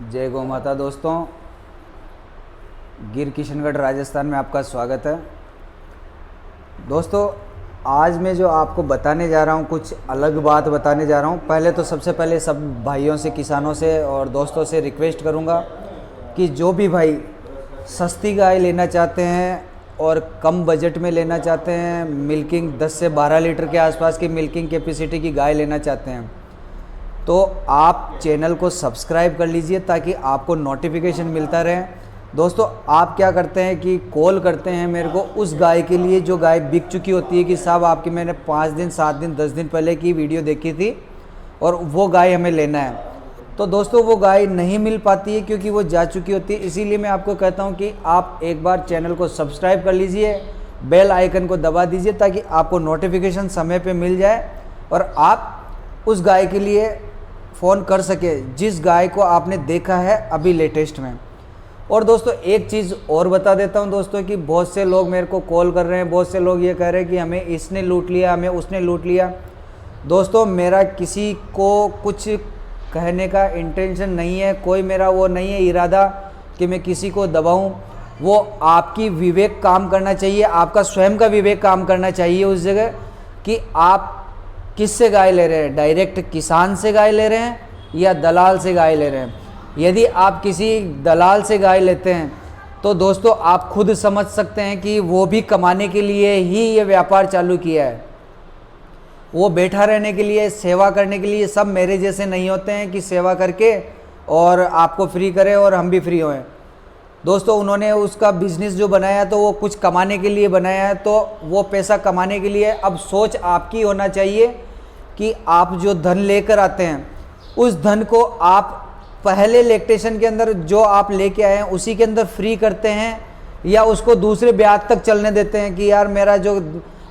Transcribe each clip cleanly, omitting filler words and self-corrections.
जय गौ माता। दोस्तों, गिर किशनगढ़ राजस्थान में आपका स्वागत है। दोस्तों, आज मैं जो आपको बताने जा रहा हूँ कुछ अलग बात बताने जा रहा हूँ। पहले तो सबसे पहले सब भाइयों से, किसानों से और दोस्तों से रिक्वेस्ट करूँगा कि जो भी भाई सस्ती गाय लेना चाहते हैं और कम बजट में लेना चाहते हैं, मिल्किंग 10 से 12 लीटर के आसपास की मिल्किंग कैपेसिटी की गाय लेना चाहते हैं, तो आप चैनल को सब्सक्राइब कर लीजिए ताकि आपको नोटिफिकेशन मिलता रहे। दोस्तों, आप क्या करते हैं कि कॉल करते हैं मेरे को उस गाय के लिए जो गाय बिक चुकी होती है कि साहब आपकी मैंने 5 दिन, 7 दिन, 10 दिन पहले की वीडियो देखी थी और वो गाय हमें लेना है। तो दोस्तों, वो गाय नहीं मिल पाती है क्योंकि वो जा चुकी होती है। इसीलिए मैं आपको कहता हूँ कि आप एक बार चैनल को सब्सक्राइब कर लीजिए, बेल आइकन को दबा दीजिए ताकि आपको नोटिफिकेशन समय पे मिल जाए और आप उस गाय के लिए फ़ोन कर सके जिस गाय को आपने देखा है अभी लेटेस्ट में। और दोस्तों, एक चीज़ और बता देता हूं दोस्तों कि बहुत से लोग मेरे को कॉल कर रहे हैं, बहुत से लोग ये कह रहे हैं कि हमें इसने लूट लिया, हमें उसने लूट लिया। दोस्तों, मेरा किसी को कुछ कहने का इंटेंशन नहीं है, कोई मेरा वो नहीं है इरादा कि मैं किसी को दबाऊं। वो आपकी विवेक काम करना चाहिए, आपका स्वयं का विवेक काम करना चाहिए उस जगह कि आप किससे गाय ले रहे हैं, डायरेक्ट किसान से गाय ले रहे हैं या दलाल से गाय ले रहे हैं। यदि आप किसी दलाल से गाय लेते हैं तो दोस्तों आप खुद समझ सकते हैं कि वो भी कमाने के लिए ही ये व्यापार चालू किया है। वो बैठा रहने के लिए, सेवा करने के लिए। सब मेरे जैसे नहीं होते हैं कि सेवा करके और आपको फ्री करें और हम भी फ्री होएं। दोस्तों, उन्होंने उसका बिजनेस जो बनाया तो वो कुछ कमाने के लिए बनाया है, तो वो पैसा कमाने के लिए। अब सोच आपकी होना चाहिए कि आप जो धन लेकर आते हैं उस धन को आप पहले लैक्टेशन के अंदर जो आप लेके आए हैं उसी के अंदर फ्री करते हैं या उसको दूसरे ब्याज तक चलने देते हैं कि यार मेरा जो,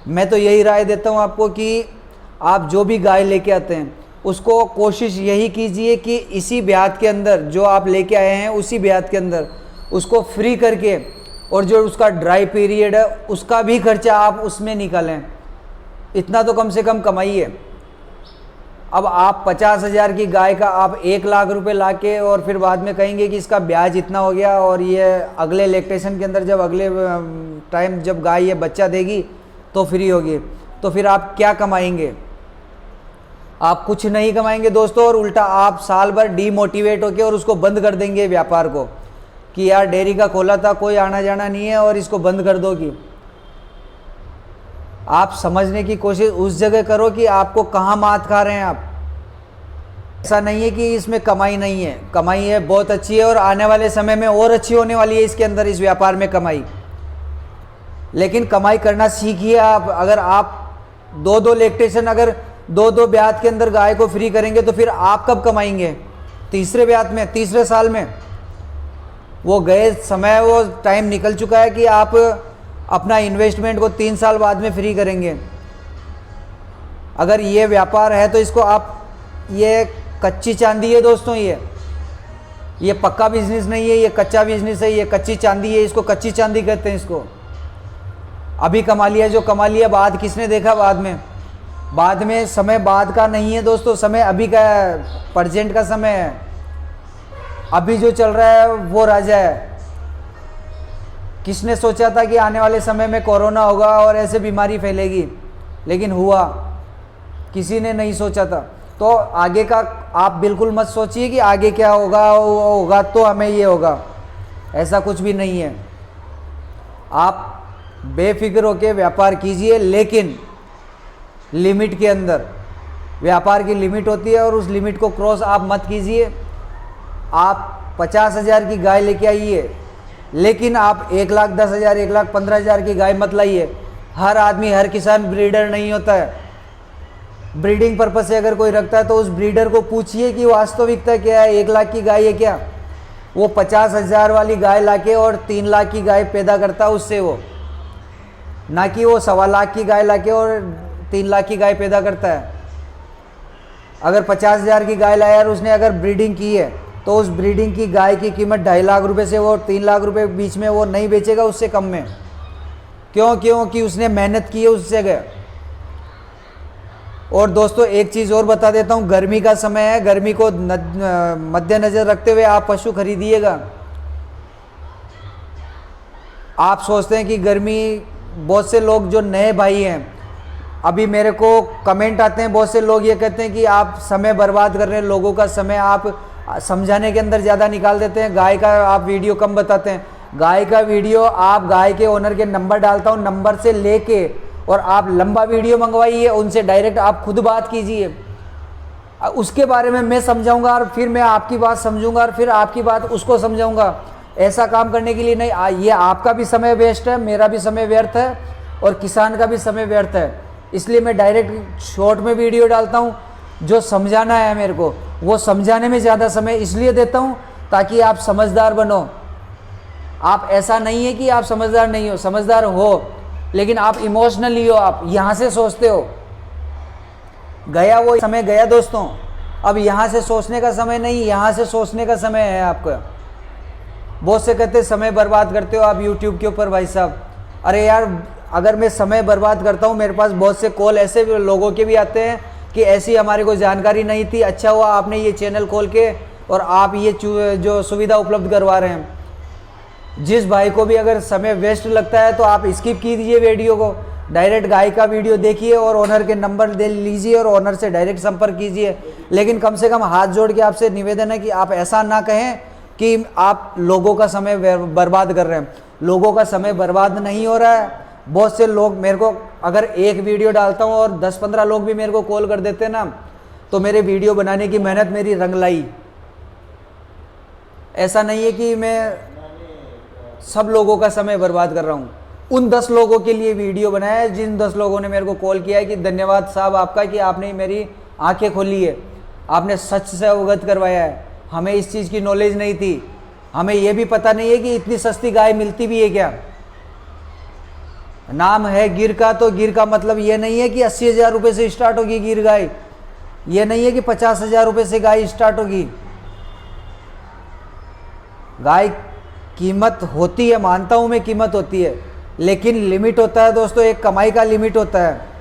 मैं तो यही राय देता हूं आपको कि आप जो भी गाय लेके आते हैं उसको कोशिश यही कीजिए कि इसी ब्याज के अंदर जो आप लेके आए हैं उसी ब्याज के अंदर उसको फ्री करके और जो उसका ड्राई पीरियड है उसका भी खर्चा आप उसमें निकालें। इतना तो कम से कम कमाइए। अब आप 50,000 की गाय का आप 1 लाख रुपए लाके और फिर बाद में कहेंगे कि इसका ब्याज इतना हो गया और ये अगले लैक्टेशन के अंदर जब अगले टाइम जब गाय ये बच्चा देगी तो फ्री होगी, तो फिर आप क्या कमाएंगे? आप कुछ नहीं कमाएंगे दोस्तों। और उल्टा आप साल भर डीमोटिवेट होकर और उसको बंद कर देंगे व्यापार को कि यार डेयरी का खोला था, कोई आना जाना नहीं है और इसको बंद कर दो। कि आप समझने की कोशिश उस जगह करो कि आपको कहाँ मात खा रहे हैं आप। ऐसा नहीं है कि इसमें कमाई नहीं है, कमाई है, बहुत अच्छी है और आने वाले समय में और अच्छी होने वाली है इसके अंदर, इस व्यापार में कमाई। लेकिन कमाई करना सीखिए आप। अगर आप 2-2 लैक्टेशन, अगर 2-2 ब्याज के अंदर गाय को फ्री करेंगे तो फिर आप कब कमाएंगे? तीसरे ब्याज में, तीसरे साल में। वो गए समय, वो टाइम निकल चुका है कि आप अपना इन्वेस्टमेंट को 3 साल बाद में फ्री करेंगे। अगर ये व्यापार है तो इसको आप, ये कच्ची चांदी है दोस्तों। ये पक्का बिजनेस नहीं है, ये कच्चा बिजनेस है, ये कच्ची चांदी है। इसको कच्ची चांदी कहते हैं इसको। अभी कमा लिया जो कमा लिया, बाद किसने देखा? बाद में समय बाद का नहीं है दोस्तों, समय अभी का है, प्रेजेंट का समय है। अभी जो चल रहा है वो राजा है। किसने सोचा था कि आने वाले समय में कोरोना होगा और ऐसे बीमारी फैलेगी? लेकिन हुआ, किसी ने नहीं सोचा था। तो आगे का आप बिल्कुल मत सोचिए कि आगे क्या होगा तो हमें ये होगा, ऐसा कुछ भी नहीं है। आप बेफिक्र होकर व्यापार कीजिए, लेकिन लिमिट के अंदर। व्यापार की लिमिट होती है और उस लिमिट को क्रॉस आप मत कीजिए। आप 50,000 की गाय लेके आइए, लेकिन आप 1,10,000, 1,15,000 की गाय मत लाइए। हर आदमी, हर किसान ब्रीडर नहीं होता है। ब्रीडिंग पर्पस से अगर कोई रखता है तो उस ब्रीडर को पूछिए कि वास्तविकता क्या है, 1 लाख की गाय है क्या? वो 50,000 वाली गाय लाके और 3 लाख की गाय पैदा करता है उससे, वो ना कि वो 1.25 लाख की गाय लाके और 3 लाख की गाय पैदा करता है। अगर 50,000 की गाय लाया और उसने अगर ब्रीडिंग की है तो उस ब्रीडिंग की गाय की कीमत 2.5 लाख रुपए से वो 3 लाख रुपए बीच में वो नहीं बेचेगा उससे कम में। क्यों? क्योंकि उसने मेहनत की है उस जगह। और दोस्तों एक चीज़ और बता देता हूँ, गर्मी का समय है, गर्मी को मद्देनज़र रखते हुए आप पशु खरीदिएगा। आप सोचते हैं कि गर्मी, बहुत से लोग जो नए भाई हैं, अभी मेरे को कमेंट आते हैं, बहुत से लोग ये कहते हैं कि आप समय बर्बाद कर रहे हैं, लोगों का समय आप समझाने के अंदर ज़्यादा निकाल देते हैं, गाय का आप वीडियो कम बताते हैं। गाय का वीडियो आप गाय के ओनर के नंबर डालता हूँ, नंबर से लेके और आप लंबा वीडियो मंगवाइए, उनसे डायरेक्ट आप खुद बात कीजिए, उसके बारे में मैं समझाऊंगा और फिर मैं आपकी बात समझूंगा और फिर आपकी बात उसको समझाऊंगा। ऐसा काम करने के लिए नहीं, ये आपका भी समय वेस्ट है, मेरा भी समय व्यर्थ है और किसान का भी समय व्यर्थ है। इसलिए मैं डायरेक्ट शॉर्ट में वीडियो डालता हूँ। जो समझाना है मेरे को, वो समझाने में ज़्यादा समय इसलिए देता हूँ ताकि आप समझदार बनो। आप ऐसा नहीं है कि आप समझदार नहीं हो, समझदार हो, लेकिन आप इमोशनली हो, आप यहाँ से सोचते हो। गया वो समय गया दोस्तों, अब यहाँ से सोचने का समय नहीं, यहाँ से सोचने का समय है आपका। बहुत से कहते समय बर्बाद करते हो आप यूट्यूब के ऊपर। भाई साहब, अरे यार, अगर मैं समय बर्बाद करता हूँ, मेरे पास बहुत से कॉल ऐसे लोगों के भी आते हैं कि ऐसी हमारे को जानकारी नहीं थी, अच्छा हुआ आपने ये चैनल खोल के और आप ये जो सुविधा उपलब्ध करवा रहे हैं। जिस भाई को भी अगर समय वेस्ट लगता है तो आप स्किप कीजिए वीडियो को, डायरेक्ट गाय का वीडियो देखिए और ओनर के नंबर दे लीजिए और ओनर से डायरेक्ट संपर्क कीजिए। लेकिन कम से कम हाथ जोड़ के आपसे निवेदन है कि आप ऐसा ना कहें कि आप लोगों का समय बर्बाद कर रहे हैं। लोगों का समय बर्बाद नहीं हो रहा है। बहुत से लोग मेरे को, अगर एक वीडियो डालता हूँ और 10-15 लोग भी मेरे को कॉल कर देते हैं ना, तो मेरे वीडियो बनाने की मेहनत मेरी रंग लाई। ऐसा नहीं है कि मैं सब लोगों का समय बर्बाद कर रहा हूँ। उन 10 लोगों के लिए वीडियो बनाया है जिन 10 लोगों ने मेरे को कॉल किया है कि धन्यवाद साहब आपका कि आपने मेरी आंखें खोली है, आपने सच से अवगत करवाया है। हमें इस चीज़ की नॉलेज नहीं थी, हमें यह भी पता नहीं है कि इतनी सस्ती गाय मिलती भी है क्या। नाम है गिर का, तो गिर का मतलब ये नहीं है कि 80,000 रुपये से स्टार्ट होगी गिर गाय, ये नहीं है कि 50,000 रुपये से गाय स्टार्ट होगी। गाय कीमत होती है, मानता हूँ मैं, कीमत होती है, लेकिन लिमिट होता है दोस्तों, एक कमाई का लिमिट होता है।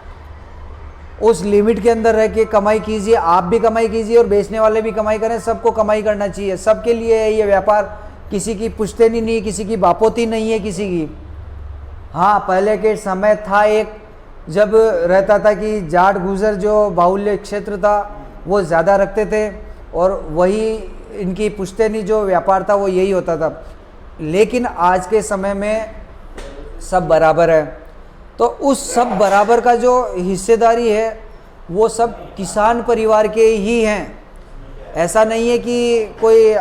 उस लिमिट के अंदर रह के कमाई कीजिए, आप भी कमाई कीजिए और बेचने वाले भी कमाई करें, सबको कमाई करना चाहिए, सबके लिए है ये व्यापार। किसी की पुश्तैनी नहीं, किसी की बापोती नहीं है किसी की। हाँ, पहले के समय था एक, जब रहता था कि जाट गुजर जो बाहुल्य क्षेत्र था वो ज़्यादा रखते थे और वही इनकी पुश्तैनी जो व्यापार था वो यही होता था। लेकिन आज के समय में सब बराबर है, तो उस सब बराबर का जो हिस्सेदारी है वो सब किसान परिवार के ही हैं। ऐसा नहीं है कि कोई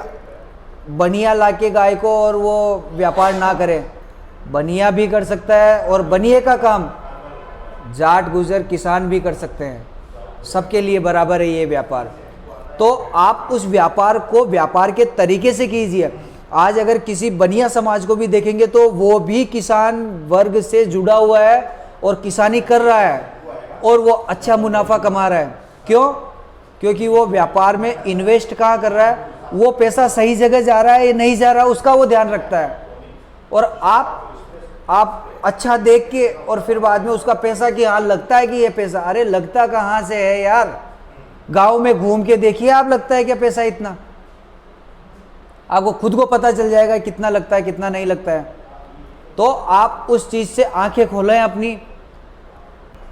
बनिया लाके गाय को और वो व्यापार ना करे, बनिया भी कर सकता है और बनिए का काम जाट गुजर किसान भी कर सकते हैं। सबके लिए बराबर है ये व्यापार। तो आप उस व्यापार को व्यापार के तरीके से कीजिए। आज अगर किसी बनिया समाज को भी देखेंगे तो वो भी किसान वर्ग से जुड़ा हुआ है और किसानी कर रहा है और वो अच्छा मुनाफा कमा रहा है। क्यों? क्योंकि वो व्यापार में इन्वेस्ट कहाँ कर रहा है, वो पैसा सही जगह जा रहा है या नहीं जा रहा है, उसका वो ध्यान रखता है। और आप अच्छा देख के और फिर बाद में उसका पैसा कि हाँ लगता है कि ये पैसा, अरे लगता कहाँ से है यार, गांव में घूम के देखिए आप, लगता है क्या पैसा इतना, आपको खुद को पता चल जाएगा कितना लगता है कितना नहीं लगता है। तो आप उस चीज़ से आंखें खोलें अपनी।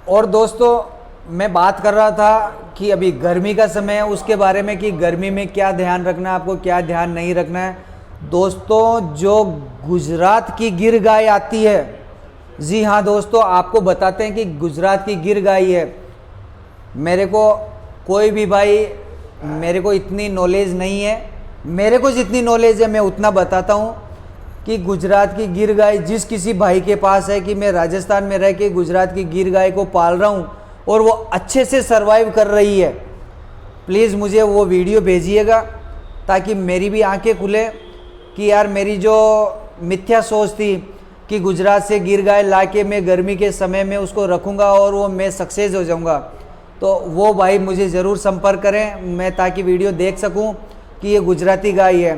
और दोस्तों, मैं बात कर रहा था कि अभी गर्मी का समय है, उसके बारे में कि गर्मी में क्या ध्यान रखना है आपको, क्या ध्यान नहीं रखना है। दोस्तों, जो गुजरात की गिर गाय आती है, जी हाँ दोस्तों, आपको बताते हैं कि गुजरात की गिर गाय है। मेरे को कोई भी भाई, मेरे को इतनी नॉलेज नहीं है, मेरे को जितनी नॉलेज है मैं उतना बताता हूँ कि गुजरात की गिर गाय जिस किसी भाई के पास है कि मैं राजस्थान में रह के गुजरात की गिर गाय को पाल रहा हूँ और वो अच्छे से सरवाइव कर रही है, प्लीज़ मुझे वो वीडियो भेजिएगा ताकि मेरी भी आंखें खुले कि यार मेरी जो मिथ्या सोच थी कि गुजरात से गिर गाय ला के मैं गर्मी के समय में उसको रखूँगा और वो मैं सक्सेस हो जाऊँगा, तो वो भाई मुझे ज़रूर संपर्क करें, मैं ताकि वीडियो देख सकूँ कि ये गुजराती गाय है।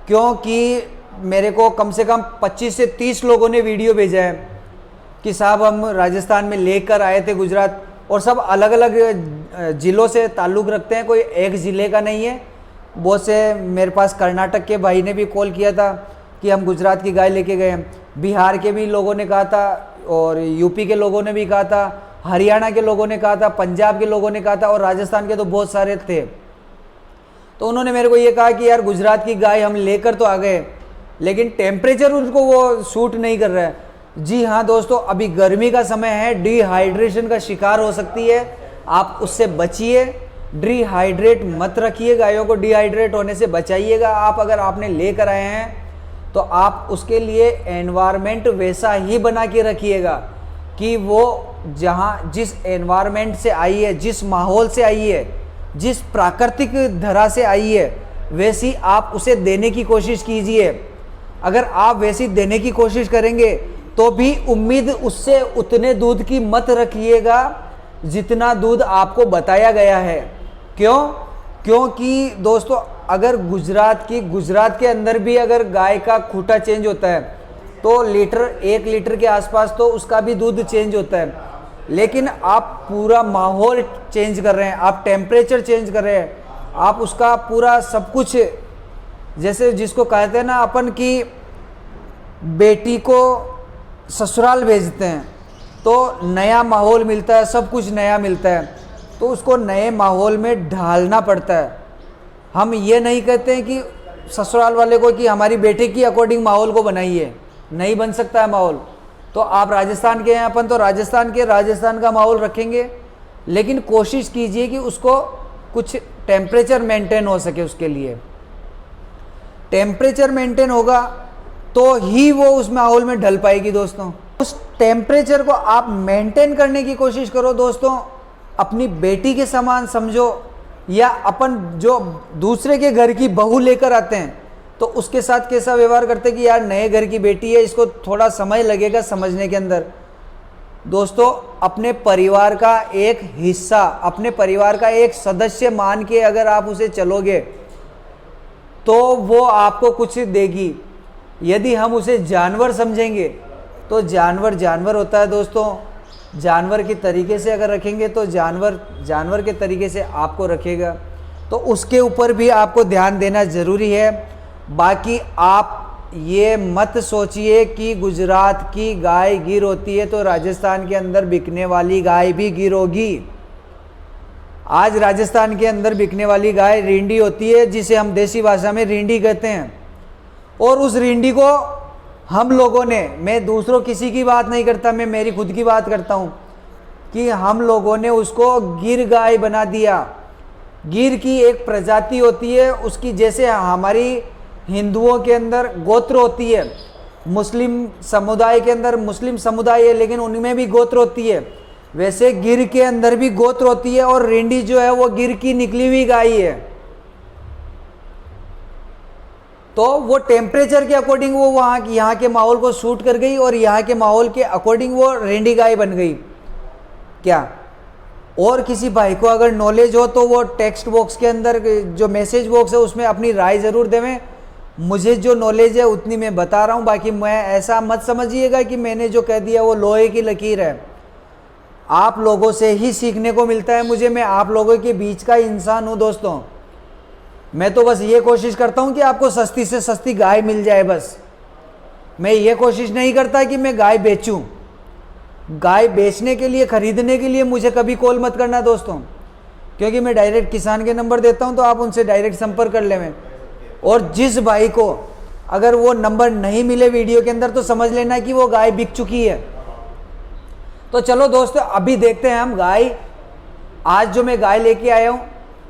क्योंकि मेरे को कम से कम 25 से 30 लोगों ने वीडियो भेजा है कि साहब हम राजस्थान में लेकर आए थे गुजरात, और सब अलग अलग ज़िलों से ताल्लुक़ रखते हैं, कोई एक ज़िले का नहीं है। बहुत से मेरे पास कर्नाटक के भाई ने भी कॉल किया था कि हम गुजरात की गाय लेके गए हैं, बिहार के भी लोगों ने कहा था, और यूपी के लोगों ने भी कहा था, हरियाणा के लोगों ने कहा था, पंजाब के लोगों ने कहा था, और राजस्थान के तो बहुत सारे थे। तो उन्होंने मेरे को ये कहा कि यार गुजरात की गाय हम लेकर तो आ गए, लेकिन टेम्परेचर उनको वो सूट नहीं कर रहा है। जी हाँ दोस्तों, अभी गर्मी का समय है, डिहाइड्रेशन का शिकार हो सकती है, आप उससे बचिए। डिहाइड्रेट मत रखिए, गायों को डिहाइड्रेट होने से बचाइएगा। आप अगर आपने लेकर आए हैं तो आप उसके लिए एनवायरनमेंट वैसा ही बना के रखिएगा कि वो जहाँ जिस एनवायरनमेंट से आई है, जिस माहौल से आई है, जिस प्राकृतिक धरा से आई है, वैसी आप उसे देने की कोशिश कीजिए। अगर आप वैसी देने की कोशिश करेंगे तो भी उम्मीद उससे उतने दूध की मत रखिएगा जितना दूध आपको बताया गया है। क्यों? क्योंकि दोस्तों अगर गुजरात के अंदर भी अगर गाय का खूंटा चेंज होता है तो 1 लीटर के आसपास तो उसका भी दूध चेंज होता है, लेकिन आप पूरा माहौल चेंज कर रहे हैं, आप टेम्परेचर चेंज कर रहे हैं, आप उसका पूरा सब कुछ, जैसे जिसको कहते हैं ना अपन की बेटी को ससुराल भेजते हैं तो नया माहौल मिलता है, सब कुछ नया मिलता है, तो उसको नए माहौल में ढालना पड़ता है। हम ये नहीं कहते हैं कि ससुराल वाले को कि हमारी बेटी की अकॉर्डिंग माहौल को बनाइए, नहीं बन सकता है माहौल। तो आप राजस्थान के हैं, अपन तो राजस्थान का माहौल रखेंगे, लेकिन कोशिश कीजिए कि उसको कुछ टेम्परेचर मेंटेन हो सके। उसके लिए टेम्परेचर मेंटेन होगा तो ही वो उस माहौल में ढल पाएगी। दोस्तों उस टेम्परेचर को आप मेंटेन करने की कोशिश करो। दोस्तों अपनी बेटी के समान समझो, या अपन जो दूसरे के घर की बहू लेकर आते हैं तो उसके साथ कैसा व्यवहार करते हैं कि यार नए घर की बेटी है, इसको थोड़ा समय लगेगा समझने के अंदर। दोस्तों अपने परिवार का एक हिस्सा, अपने परिवार का एक सदस्य मान के अगर आप उसे चलोगे तो वो आपको कुछ देगी। यदि हम उसे जानवर समझेंगे तो जानवर होता है। दोस्तों जानवर के तरीके से अगर रखेंगे तो जानवर के तरीके से आपको रखेगा, तो उसके ऊपर भी आपको ध्यान देना ज़रूरी है। बाकी आप ये मत सोचिए कि गुजरात की गाय गिर होती है तो राजस्थान के अंदर बिकने वाली गाय भी गिर होगी। आज राजस्थान के अंदर बिकने वाली गाय रींडी होती है, जिसे हम देसी भाषा में रींडी कहते हैं, और उस रींडी को हम लोगों ने, मैं दूसरों किसी की बात नहीं करता, मैं मेरी खुद की बात करता हूँ, कि हम लोगों ने उसको गिर गाय बना दिया। गिर की एक प्रजाति होती है उसकी, जैसे हमारी हिंदुओं के अंदर गोत्र होती है, मुस्लिम समुदाय के अंदर मुस्लिम समुदाय है लेकिन उनमें भी गोत्र होती है, वैसे गिर के अंदर भी गोत्र होती है, और रींडी जो है वो गिर की निकली हुई गाय है। तो वो टेम्परेचर के अकॉर्डिंग वो यहाँ के माहौल को सूट कर गई, और यहाँ के माहौल के अकॉर्डिंग वो रींडी गाय बन गई। क्या और किसी भाई को अगर नॉलेज हो तो वो टेक्स्ट बॉक्स के अंदर जो मैसेज बॉक्स है उसमें अपनी राय ज़रूर देवें। मुझे जो नॉलेज है उतनी मैं बता रहा हूँ, बाकी मैं ऐसा मत समझिएगा कि मैंने जो कह दिया वो लोहे की लकीर है। आप लोगों से ही सीखने को मिलता है मुझे, मैं आप लोगों के बीच का इंसान हूँ। दोस्तों मैं तो बस ये कोशिश करता हूँ कि आपको सस्ती से सस्ती गाय मिल जाए, बस। मैं ये कोशिश नहीं करता कि मैं गाय बेचूं। गाय बेचने के लिए, खरीदने के लिए मुझे कभी कॉल मत करना दोस्तों, क्योंकि मैं डायरेक्ट किसान के नंबर देता हूं, तो आप उनसे डायरेक्ट संपर्क कर लें। और जिस भाई को अगर वो नंबर नहीं मिले वीडियो के अंदर तो समझ लेना कि वो गाय बिक चुकी है। तो चलो दोस्तों अभी देखते हैं हम गाय। आज जो मैं गाय लेके आया हूँ,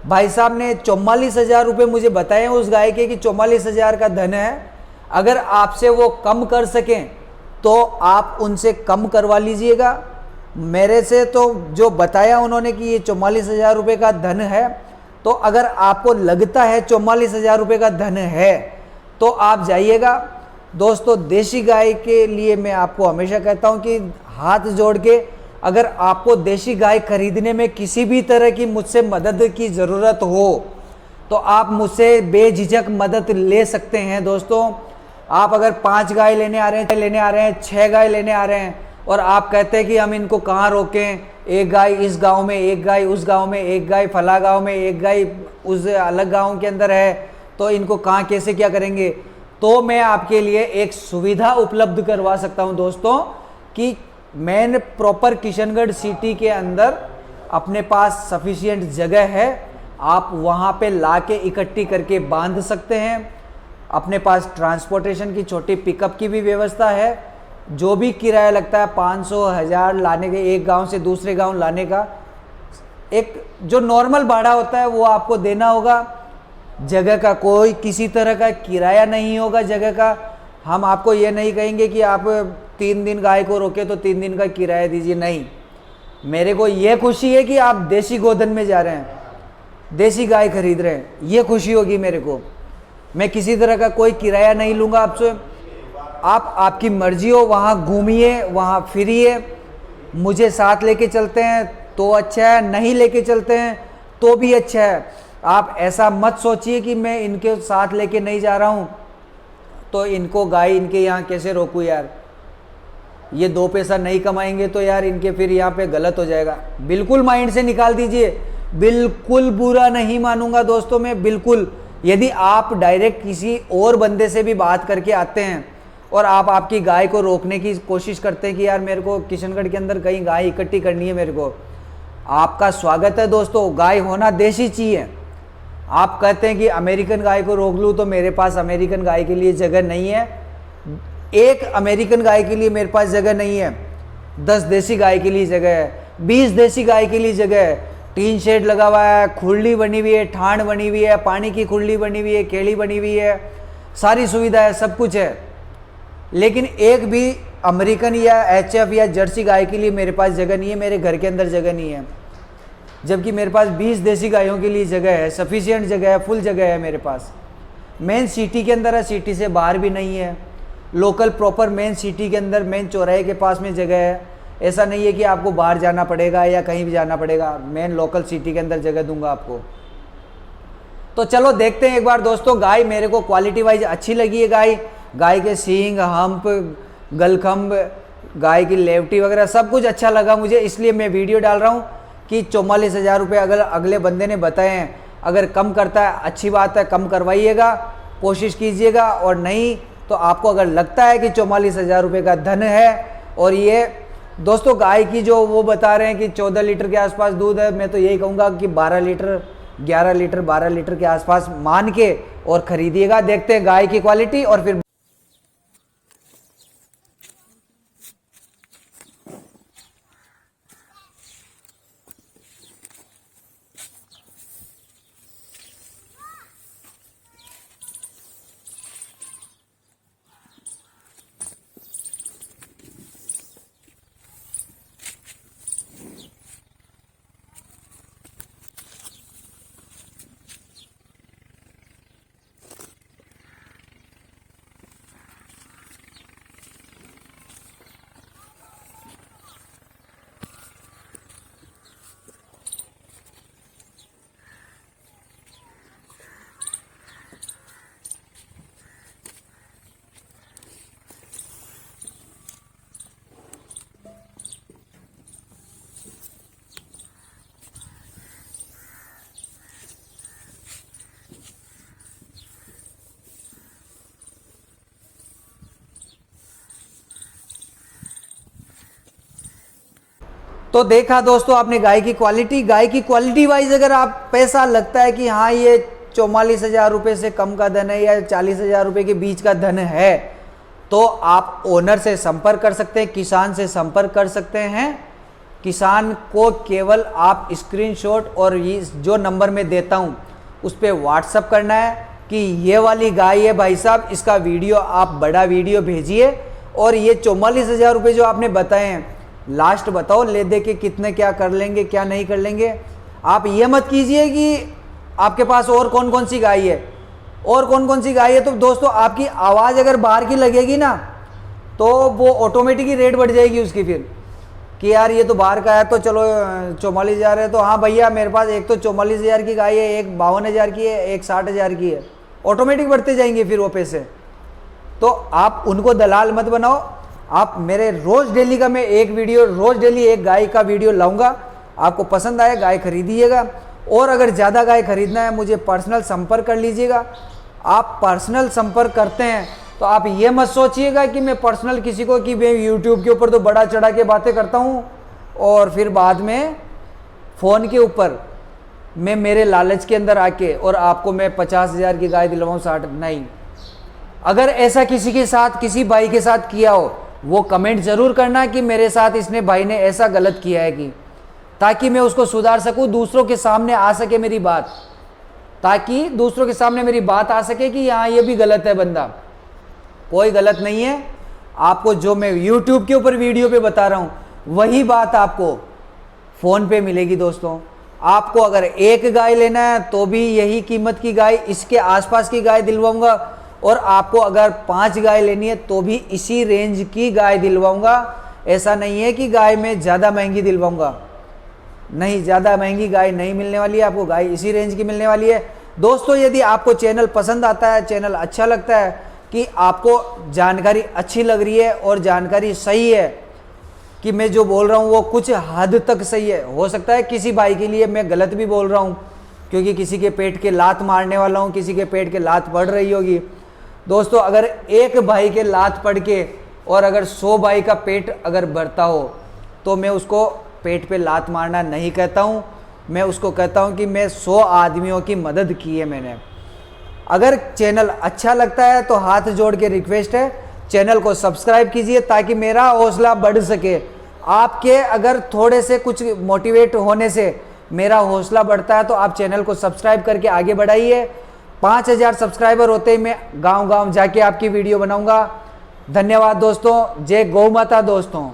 भाई साहब ने 44,000 रुपये मुझे बताए हैं उस गाय के, कि 44,000 का धन है। अगर आपसे वो कम कर सकें तो आप उनसे कम करवा लीजिएगा। मेरे से तो जो बताया उन्होंने कि ये 44,000 रुपये का धन है, तो अगर आपको लगता है 44,000 रुपये का धन है तो आप जाइएगा। दोस्तों देशी गाय के लिए मैं आपको हमेशा कहता हूँ कि हाथ जोड़ के, अगर आपको देशी गाय खरीदने में किसी भी तरह की मुझसे मदद की ज़रूरत हो तो आप मुझसे बेझिझक मदद ले सकते हैं। दोस्तों आप अगर 5 गाय लेने आ रहे हैं, 6 गाय लेने आ रहे हैं, और आप कहते हैं कि हम इनको कहाँ रोकें, एक गाय इस गांव में, एक गाय उस गांव में, एक गाय फला गांव में, एक गाय उस अलग गांव के अंदर है, तो इनको कहाँ कैसे क्या करेंगे। तो मैं आपके लिए एक सुविधा उपलब्ध करवा सकता हूं दोस्तों कि मैंने प्रॉपर किशनगढ़ सिटी के अंदर अपने पास सफिशिएंट जगह है, आप वहाँ पे लाके इकट्ठी करके बांध सकते हैं। अपने पास ट्रांसपोर्टेशन की छोटी पिकअप की भी व्यवस्था है, जो भी किराया लगता है 500 1000 लाने के, एक गांव से दूसरे गांव लाने का, एक जो नॉर्मल भाड़ा होता है वो आपको देना होगा। जगह का कोई किसी तरह का किराया नहीं होगा जगह का। हम आपको ये नहीं कहेंगे कि आप 3 दिन गाय को रोके तो 3 दिन का किराया दीजिए, नहीं। मेरे को ये खुशी है कि आप देसी गोधन में जा रहे हैं, देसी गाय खरीद रहे हैं, ये खुशी होगी मेरे को। मैं किसी तरह का कोई किराया नहीं लूँगा आपसे। आप आपकी मर्जी हो, वहाँ घूमिए, वहाँ फिरिए, मुझे साथ लेके चलते हैं तो अच्छा है, नहीं लेके चलते हैं तो भी अच्छा है। आप ऐसा मत सोचिए कि मैं इनके साथ लेके नहीं जा रहा हूँ तो इनको गाय इनके यहाँ कैसे रोकूँ यार, ये 2 पैसा नहीं कमाएंगे तो यार इनके फिर यहाँ पे गलत हो जाएगा। बिल्कुल माइंड से निकाल दीजिए, बिल्कुल बुरा नहीं मानूंगा दोस्तों मैं, बिल्कुल। यदि आप डायरेक्ट किसी और बंदे से भी बात करके आते हैं और आप आपकी गाय को रोकने की कोशिश करते हैं कि यार मेरे को किशनगढ़ के अंदर कहीं गाय इकट्ठी करनी है मेरे को, आपका स्वागत है दोस्तों। गाय होना देशी चाहिए। आप कहते हैं कि अमेरिकन गाय को रोक लूँ, तो मेरे पास अमेरिकन गाय के लिए जगह नहीं है। एक अमेरिकन गाय के लिए मेरे पास जगह नहीं है, 10 देसी गाय के लिए जगह है, 20 देसी गाय के लिए जगह है। टीन शेड लगा हुआ है, खुरली बनी हुई है, ठाण बनी हुई है, पानी की खुरली बनी हुई है, केली बनी हुई है, सारी सुविधा है, सब कुछ है। लेकिन एक भी अमेरिकन या एचएफ या जर्सी गाय के लिए मेरे पास जगह नहीं है, मेरे घर के अंदर जगह नहीं है। जबकि मेरे पास 20 देसी गायों के लिए जगह है, सफिशिएंट जगह है, फुल जगह है मेरे पास। मेन सिटी के अंदर है, सिटी से बाहर भी नहीं है, लोकल प्रॉपर मेन सिटी के अंदर मेन चौराहे के पास में जगह है। ऐसा नहीं है कि आपको बाहर जाना पड़ेगा या कहीं भी जाना पड़ेगा, मेन लोकल सिटी के अंदर जगह दूंगा आपको। तो चलो देखते हैं एक बार दोस्तों। गाय मेरे को क्वालिटी वाइज अच्छी लगी है। गाय के सींग, हम्प, गलखंभ, गाय की लेवटी वगैरह सब कुछ अच्छा लगा मुझे, इसलिए मैं वीडियो डाल रहा हूँ कि 44,000 रुपये अगर अगले बंदे ने बताए हैं, अगर कम करता है अच्छी बात है, कम करवाइएगा, कोशिश कीजिएगा। और नहीं तो आपको अगर लगता है कि 44,000 रुपये का धन है, और ये दोस्तों गाय की जो वो बता रहे हैं कि 14 लीटर के आसपास दूध है, मैं तो यही कहूँगा कि 12 लीटर 11 लीटर 12 लीटर के आसपास मान के और ख़रीदिएगा। देखते हैं गाय की क्वालिटी और फिर तो देखा दोस्तों आपने गाय की क्वालिटी वाइज अगर आप पैसा लगता है कि हाँ ये 44,000 रुपये से कम का धन है या 40,000 रुपये के बीच का धन है, तो आप ओनर से संपर्क कर सकते हैं, किसान से संपर्क कर सकते हैं। किसान को केवल आप स्क्रीनशॉट और ये जो नंबर मैं देता हूँ उस पर व्हाट्सअप करना है कि ये वाली गाय है भाई साहब, इसका वीडियो आप बड़ा वीडियो भेजिए, और ये 44,000 रुपये जो आपने बताए हैं लास्ट बताओ, ले दे के कितने क्या कर लेंगे क्या नहीं कर लेंगे। आप ये मत कीजिए कि आपके पास और कौन कौन सी गाय है, और कौन कौन सी गाय है। तो दोस्तों आपकी आवाज़ अगर बाहर की लगेगी ना तो वो ऑटोमेटिक ही रेट बढ़ जाएगी उसकी, फिर कि यार ये तो बाहर का है तो चलो 44,000 है, तो हाँ भैया मेरे पास एक तो 44,000 की गाय है, एक 52,000 की है, एक 60,000 की है, ऑटोमेटिक बढ़ते जाएंगे फिर वो पैसे। तो आप उनको दलाल मत बनाओ, आप मेरे रोज़ डेली का मैं एक वीडियो, रोज़ डेली एक गाय का वीडियो लाऊंगा। आपको पसंद आए गाय खरीदिएगा, और अगर ज़्यादा गाय खरीदना है मुझे पर्सनल संपर्क कर लीजिएगा। आप पर्सनल संपर्क करते हैं तो आप ये मत सोचिएगा कि मैं पर्सनल किसी को, कि मैं यूट्यूब के ऊपर तो बड़ा चढ़ा के बातें करता हूँ और फिर बाद में फ़ोन के ऊपर मैं मेरे लालच के अंदर आके और आपको मैं 50,000 की गाय दिलवाऊँ, 60 नहीं। अगर ऐसा किसी के साथ, किसी भाई के साथ किया हो, वो कमेंट ज़रूर करना कि मेरे साथ इसने भाई ने ऐसा गलत किया है, कि ताकि मैं उसको सुधार सकूं, दूसरों के सामने आ सके मेरी बात, ताकि दूसरों के सामने मेरी बात आ सके कि हाँ ये भी गलत है बंदा। कोई गलत नहीं है। आपको जो मैं YouTube के ऊपर वीडियो पे बता रहा हूँ वही बात आपको फ़ोन पे मिलेगी दोस्तों। आपको अगर एक गाय लेना है तो भी यही कीमत की गाय, इसके आसपास की गाय दिलवाऊंगा, और आपको अगर 5 गाय लेनी है तो भी इसी रेंज की गाय दिलवाऊंगा। ऐसा नहीं है कि गाय में ज़्यादा महंगी दिलवाऊंगा, नहीं, ज़्यादा महंगी गाय नहीं मिलने वाली है आपको, गाय इसी रेंज की मिलने वाली है। दोस्तों यदि आपको चैनल पसंद आता है, चैनल अच्छा लगता है, कि आपको जानकारी अच्छी लग रही है और जानकारी सही है, कि मैं जो बोल रहा हूँ वो कुछ हद तक सही है, हो सकता है किसी भाई के लिए मैं गलत भी बोल रहा हूँ, क्योंकि किसी के पेट के लात मारने वाला हूँ, किसी के पेट के लात पड़ रही होगी। दोस्तों अगर एक भाई के लात पड़ के और अगर 100 भाई का पेट अगर बढ़ता हो तो मैं उसको पेट पे लात मारना नहीं कहता हूँ, मैं उसको कहता हूँ कि मैं 100 आदमियों की मदद की है मैंने। अगर चैनल अच्छा लगता है तो हाथ जोड़ के रिक्वेस्ट है, चैनल को सब्सक्राइब कीजिए ताकि मेरा हौसला बढ़ सके। आपके अगर थोड़े से कुछ मोटिवेट होने से मेरा हौसला बढ़ता है तो आप चैनल को सब्सक्राइब करके आगे बढ़ाइए। 5,000 सब्सक्राइबर होते ही मैं गांव-गांव जाके आपकी वीडियो बनाऊंगा। धन्यवाद दोस्तों। जय गौ माता दोस्तों।